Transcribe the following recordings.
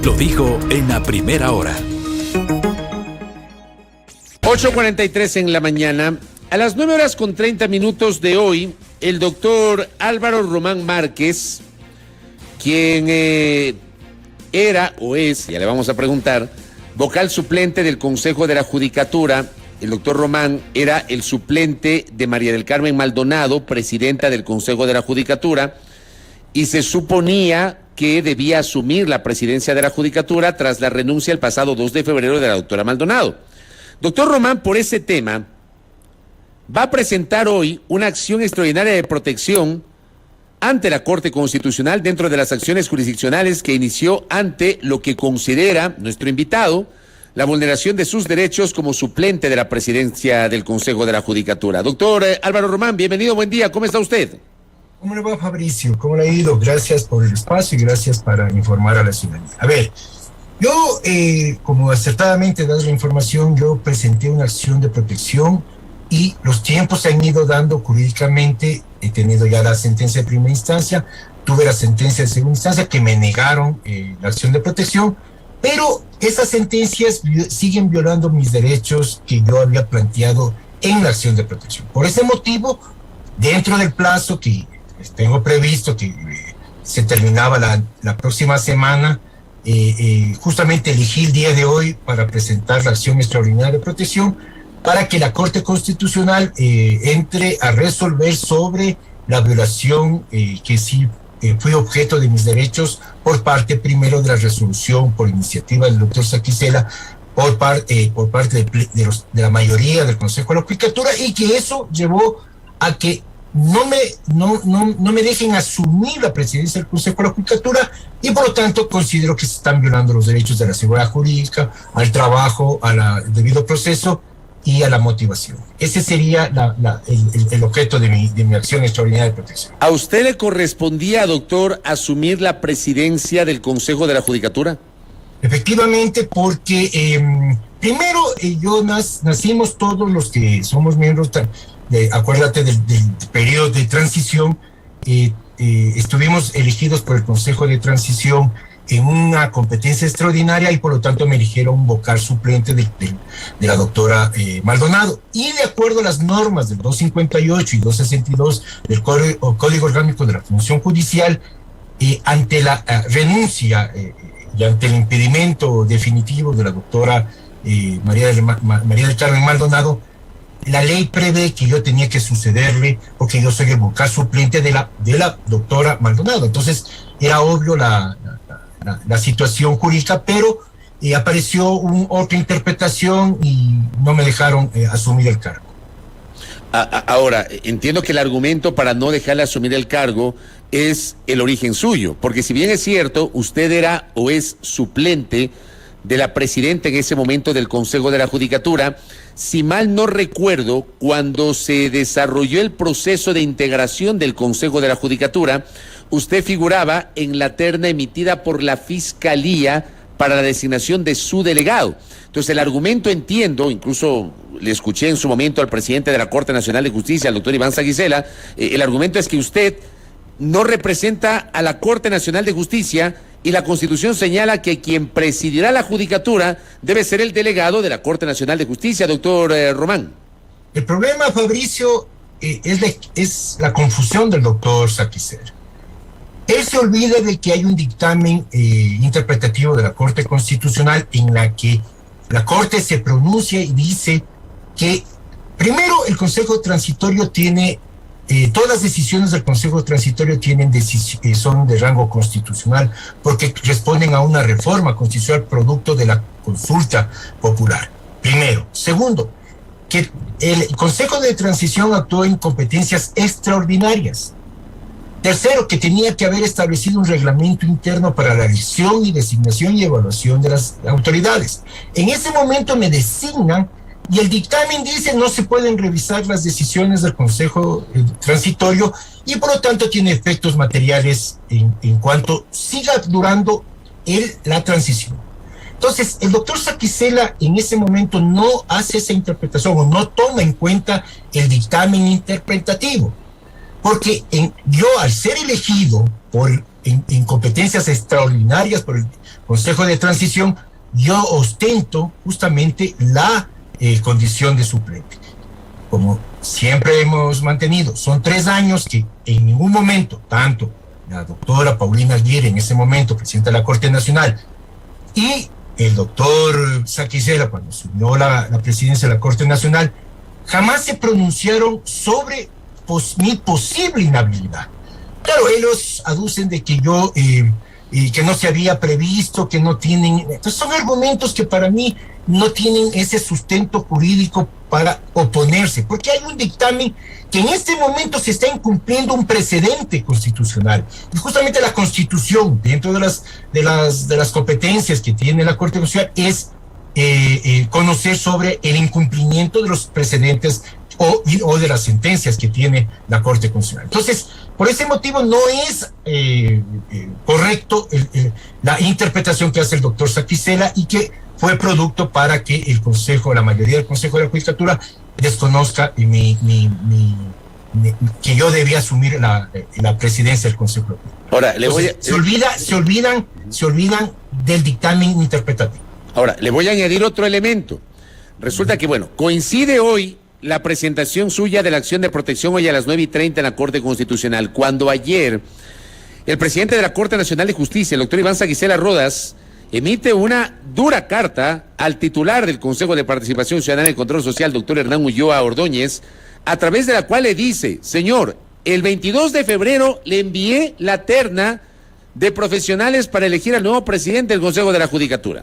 Lo dijo en la primera hora. 8:43 en la mañana. A las 9:30 de hoy, el doctor Álvaro Román Márquez, quien era o es, ya le vamos a preguntar, vocal suplente del Consejo de la Judicatura. El doctor Román era el suplente de María del Carmen Maldonado, presidenta del Consejo de la Judicatura, y se suponía que debía asumir la presidencia de la Judicatura tras la renuncia el pasado 2 de febrero de la doctora Maldonado. Doctor Román, por ese tema, va a presentar hoy una acción extraordinaria de protección ante la Corte Constitucional dentro de las acciones jurisdiccionales que inició ante lo que considera nuestro invitado la vulneración de sus derechos como suplente de la presidencia del Consejo de la Judicatura. Doctor Álvaro Román, bienvenido, buen día, ¿cómo está usted? ¿Cómo le va, Fabricio? ¿Cómo le ha ido? Gracias por el espacio y gracias para informar a la ciudadanía. A ver, yo, como acertadamente das la información, yo presenté una acción de protección y los tiempos se han ido dando jurídicamente. He tenido ya la sentencia de primera instancia, tuve la sentencia de segunda instancia que me negaron la acción de protección, pero esas sentencias siguen violando mis derechos que yo había planteado en la acción de protección. Por ese motivo, dentro del plazo que tengo previsto, que se terminaba la próxima semana, justamente elegí el día de hoy para presentar la acción extraordinaria de protección para que la Corte Constitucional entre a resolver sobre la violación que sí fue objeto de mis derechos por parte primero de la resolución por iniciativa del doctor Saquicela, por parte de la mayoría del Consejo de la Judicatura, y que eso llevó a que no me dejen asumir la presidencia del Consejo de la Judicatura, y por lo tanto considero que se están violando los derechos de la seguridad jurídica, al trabajo, al debido proceso y a la motivación. Ese sería el objeto de mi acción extraordinaria de protección. ¿A usted le correspondía, doctor, asumir la presidencia del Consejo de la Judicatura? Efectivamente, porque primero nacimos todos los que somos miembros, acuérdate del periodo de transición, estuvimos elegidos por el Consejo de Transición en una competencia extraordinaria y por lo tanto me eligieron vocal suplente de la doctora Maldonado. Y de acuerdo a las normas del 258 y 262 del Código Orgánico de la Función Judicial, ante la renuncia y ante el impedimento definitivo de la doctora María del Carmen Maldonado, la ley prevé que yo tenía que sucederle porque yo soy el vocal suplente de la doctora Maldonado. Entonces era obvio la situación jurídica, pero apareció otra interpretación y no me dejaron asumir el cargo. Ahora, entiendo que el argumento para no dejarle asumir el cargo es el origen suyo, porque si bien es cierto, usted era o es suplente de la presidenta en ese momento del Consejo de la Judicatura, si mal no recuerdo, cuando se desarrolló el proceso de integración del Consejo de la Judicatura, usted figuraba en la terna emitida por la Fiscalía para la designación de su delegado. Entonces el argumento, entiendo, incluso le escuché en su momento al presidente de la Corte Nacional de Justicia, al doctor Iván Saquicela, el argumento es que usted no representa a la Corte Nacional de Justicia y la Constitución señala que quien presidirá la Judicatura debe ser el delegado de la Corte Nacional de Justicia, doctor Román. El problema, Fabricio, es la confusión del doctor Saquicela. Él se olvida de que hay un dictamen interpretativo de la Corte Constitucional en la que la Corte se pronuncia y dice que, primero, el Consejo Transitorio tiene, todas las decisiones del Consejo Transitorio son de rango constitucional porque responden a una reforma constitucional producto de la consulta popular. Primero. Segundo, que el Consejo de Transición actuó en competencias extraordinarias. Tercero, que tenía que haber establecido un reglamento interno para la elección y designación y evaluación de las autoridades. En ese momento me designan y el dictamen dice no se pueden revisar las decisiones del Consejo Transitorio y por lo tanto tiene efectos materiales en cuanto siga durando la transición. Entonces, el doctor Saquicela en ese momento no hace esa interpretación o no toma en cuenta el dictamen interpretativo. Porque yo, al ser elegido por en competencias extraordinarias por el Consejo de Transición, yo ostento justamente la condición de suplente. Como siempre hemos mantenido, son 3 años que en ningún momento, tanto la doctora Paulina Aguirre, en ese momento presidenta de la Corte Nacional, y el doctor Saquicela, cuando asumió la presidencia de la Corte Nacional, jamás se pronunciaron sobre mi posible inhabilidad. Claro, ellos aducen de que yo, que no se había previsto, que no tienen... Entonces son argumentos que para mí no tienen ese sustento jurídico para oponerse, porque hay un dictamen que en este momento se está incumpliendo un precedente constitucional. Y justamente la Constitución, dentro de las competencias que tiene la Corte Constitucional, es conocer sobre el incumplimiento de los precedentes o de las sentencias que tiene la Corte Constitucional. Entonces, por ese motivo no es correcto la interpretación que hace el doctor Saquicela, y que fue producto para que el Consejo, la mayoría del Consejo de la Judicatura, desconozca que yo debía asumir la presidencia del Consejo. Ahora, Se olvidan del dictamen interpretativo. Ahora, le voy a añadir otro elemento. Resulta que, bueno, coincide hoy la presentación suya de la acción de protección hoy a las 9:30 en la Corte Constitucional, cuando ayer el presidente de la Corte Nacional de Justicia, el doctor Iván Saquicela Rodas, emite una dura carta al titular del Consejo de Participación Ciudadana y Control Social, doctor Hernán Ulloa Ordóñez, a través de la cual le dice: señor, el 22 de febrero le envié la terna de profesionales para elegir al nuevo presidente del Consejo de la Judicatura.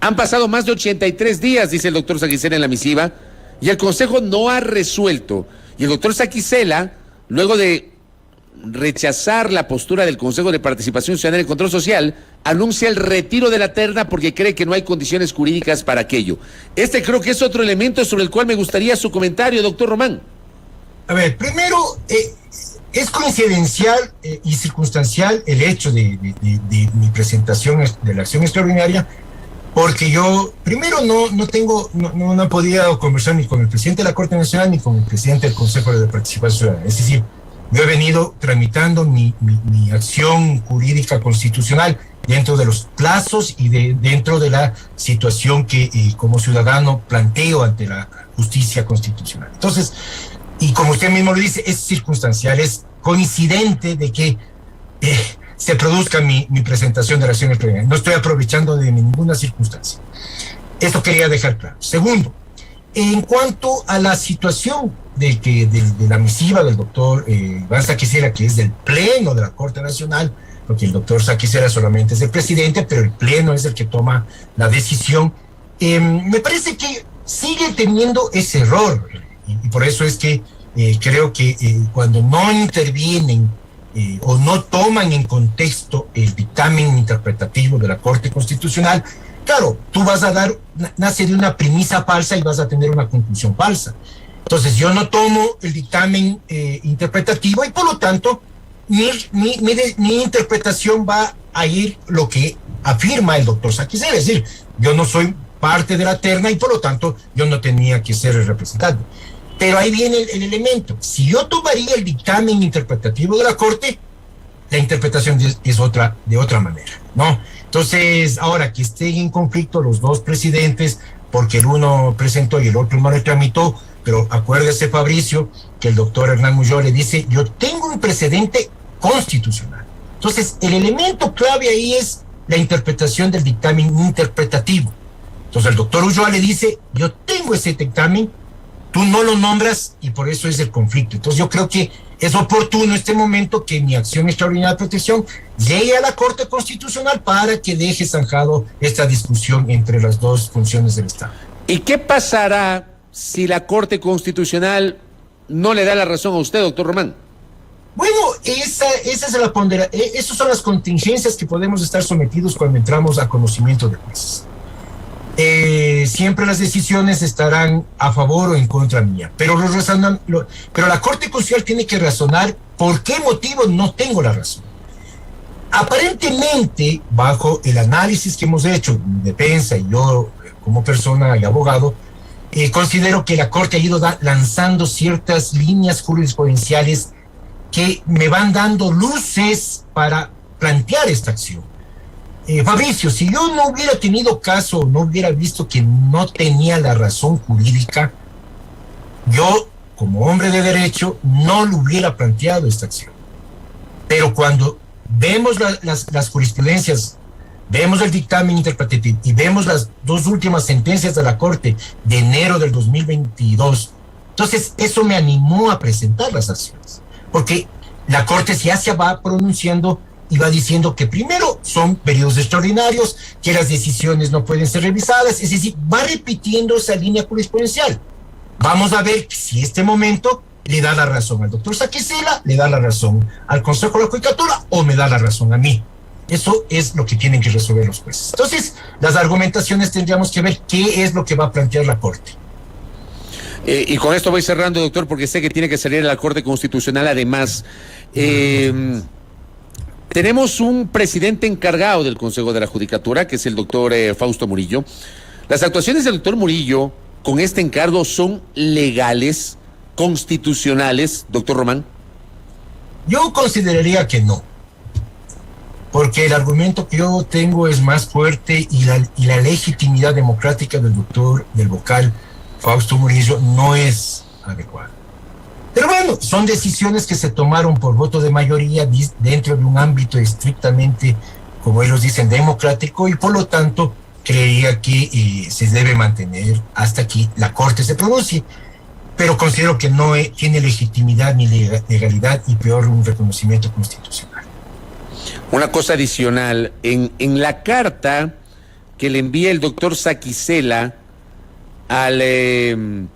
Han pasado más de 83 días, dice el doctor Saquicela en la misiva, y el Consejo no ha resuelto. Y el doctor Saquicela, luego de rechazar la postura del Consejo de Participación Ciudadana y Control Social, anuncia el retiro de la terna porque cree que no hay condiciones jurídicas para aquello. Creo que es otro elemento sobre el cual me gustaría su comentario, doctor Román. A ver, primero, es coincidencial y circunstancial el hecho de mi presentación de la acción extraordinaria, porque yo, primero, no podía conversar ni con el presidente de la Corte Nacional ni con el presidente del Consejo de Participación Ciudadana. Es decir, yo he venido tramitando mi acción jurídica constitucional dentro de los plazos y dentro de la situación que como ciudadano planteo ante la justicia constitucional. Entonces, y como usted mismo lo dice, es circunstancial, es coincidente de que se produzca mi presentación de la acción extraordinaria. No estoy aprovechando de ninguna circunstancia. Esto quería dejar claro. Segundo, en cuanto a la situación de la misiva del doctor Iván Saquicela, que es del Pleno de la Corte Nacional, porque el doctor Saquicela solamente es el presidente, pero el Pleno es el que toma la decisión, me parece que sigue teniendo ese error, y por eso es que creo que cuando no intervienen o no toman en contexto el dictamen interpretativo de la Corte Constitucional, claro, tú vas a nace de una premisa falsa y vas a tener una conclusión falsa. Entonces yo no tomo el dictamen interpretativo y por lo tanto mi interpretación va a ir lo que afirma el doctor Saquicela, es decir, yo no soy parte de la terna y por lo tanto yo no tenía que ser el representante. Pero ahí viene el elemento. Si yo tomaría el dictamen interpretativo de la Corte, la interpretación es de otra manera, ¿no? Entonces, ahora que estén en conflicto los dos presidentes, porque el uno presentó y el otro no lo tramitó, pero acuérdese, Fabricio, que el doctor Hernán Ulloa le dice: yo tengo un precedente constitucional. Entonces, el elemento clave ahí es la interpretación del dictamen interpretativo. Entonces, el doctor Ulloa le dice: yo tengo ese dictamen, tú no lo nombras y por eso es el conflicto. Entonces, yo creo que es oportuno en este momento que mi acción extraordinaria de protección llegue a la Corte Constitucional para que deje zanjado esta discusión entre las dos funciones del Estado. ¿Y qué pasará si la Corte Constitucional no le da la razón a usted, doctor Román? Bueno, esa es la ponderación. Esas son las contingencias que podemos estar sometidos cuando entramos a conocimiento de jueces. Siempre las decisiones estarán a favor o en contra mía, pero la Corte Constitucional tiene que razonar por qué motivo no tengo la razón. Aparentemente, bajo el análisis que hemos hecho, mi defensa y yo como persona y abogado, considero que la Corte ha ido lanzando ciertas líneas jurisprudenciales que me van dando luces para plantear esta acción. Fabricio, si yo no hubiera tenido caso, no hubiera visto que no tenía la razón jurídica, yo, como hombre de derecho, no lo hubiera planteado esta acción. Pero cuando vemos las jurisprudencias, vemos el dictamen interpretativo y vemos las dos últimas sentencias de la Corte de enero del 2022, entonces eso me animó a presentar las acciones. Porque la Corte ya se va pronunciando y va diciendo que primero son periodos extraordinarios, que las decisiones no pueden ser revisadas, es decir, va repitiendo esa línea jurisprudencial. Vamos a ver si este momento le da la razón al doctor Saquicela, le da la razón al Consejo de la Judicatura o me da la razón a mí. Eso es lo que tienen que resolver los jueces. Entonces, las argumentaciones tendríamos que ver qué es lo que va a plantear la Corte. Y con esto voy cerrando, doctor, porque sé que tiene que salir a la Corte Constitucional. Además, tenemos un presidente encargado del Consejo de la Judicatura, que es el doctor Fausto Murillo. Las actuaciones del doctor Murillo con este encargo son legales, constitucionales, doctor Román. Yo consideraría que no, porque el argumento que yo tengo es más fuerte y la legitimidad democrática del vocal Fausto Murillo no es adecuada. Pero bueno, son decisiones que se tomaron por voto de mayoría dentro de un ámbito estrictamente, como ellos dicen, democrático, y por lo tanto creería que se debe mantener hasta que la Corte se pronuncie. Pero considero que no tiene legitimidad ni legalidad y peor un reconocimiento constitucional. Una cosa adicional, en la carta que le envía el doctor Saquicela al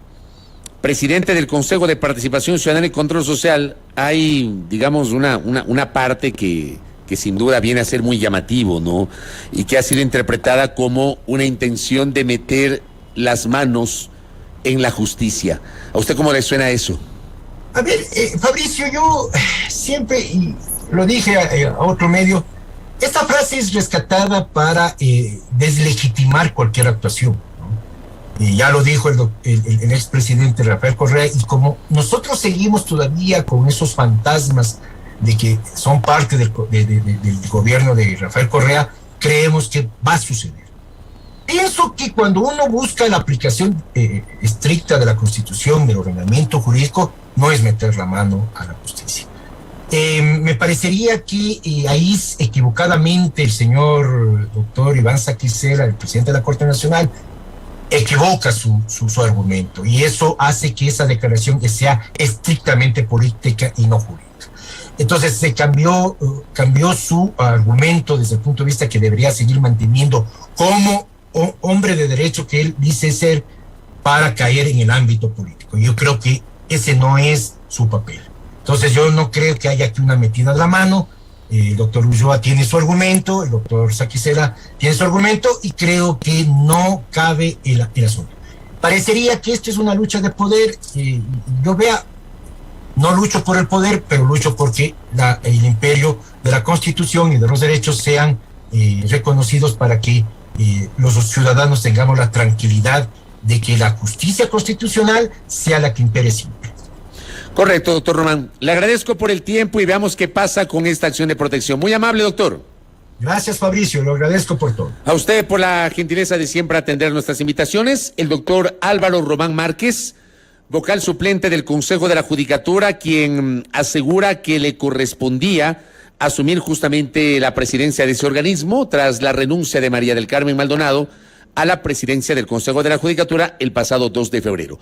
presidente del Consejo de Participación Ciudadana y Control Social, hay, digamos, una parte que sin duda viene a ser muy llamativo, ¿no? Y que ha sido interpretada como una intención de meter las manos en la justicia. ¿A usted cómo le suena eso? A ver, Fabricio, yo siempre, y lo dije a otro medio, esta frase es rescatada para deslegitimar cualquier actuación, ¿no? Ya lo dijo el expresidente Rafael Correa, y como nosotros seguimos todavía con esos fantasmas de que son parte del gobierno de Rafael Correa, creemos que va a suceder. Pienso que cuando uno busca la aplicación estricta de la Constitución, del ordenamiento jurídico, no es meter la mano a la justicia. Me parecería que ahí equivocadamente el señor doctor Iván Saquicela, el presidente de la Corte Nacional, equivoca su argumento, y eso hace que esa declaración sea estrictamente política y no jurídica. Entonces se cambió su argumento desde el punto de vista que debería seguir manteniendo como hombre de derecho que él dice ser, para caer en el ámbito político. Yo creo que ese no es su papel. Entonces yo no creo que haya aquí una metida de la mano. El doctor Ulloa tiene su argumento, el doctor Saquicela tiene su argumento, y creo que no cabe el asunto. Parecería que esto es una lucha de poder. Yo no lucho por el poder, pero lucho porque el imperio de la Constitución y de los derechos sean reconocidos, para que los ciudadanos tengamos la tranquilidad de que la justicia constitucional sea la que impere siempre. Correcto, doctor Román. Le agradezco por el tiempo y veamos qué pasa con esta acción de protección. Muy amable, doctor. Gracias, Fabricio, lo agradezco por todo. A usted por la gentileza de siempre atender nuestras invitaciones. El doctor Álvaro Román Márquez, vocal suplente del Consejo de la Judicatura, quien asegura que le correspondía asumir justamente la presidencia de ese organismo tras la renuncia de María del Carmen Maldonado a la presidencia del Consejo de la Judicatura el pasado 2 de febrero.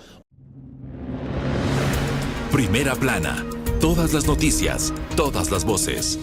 Primera plana. Todas las noticias, todas las voces.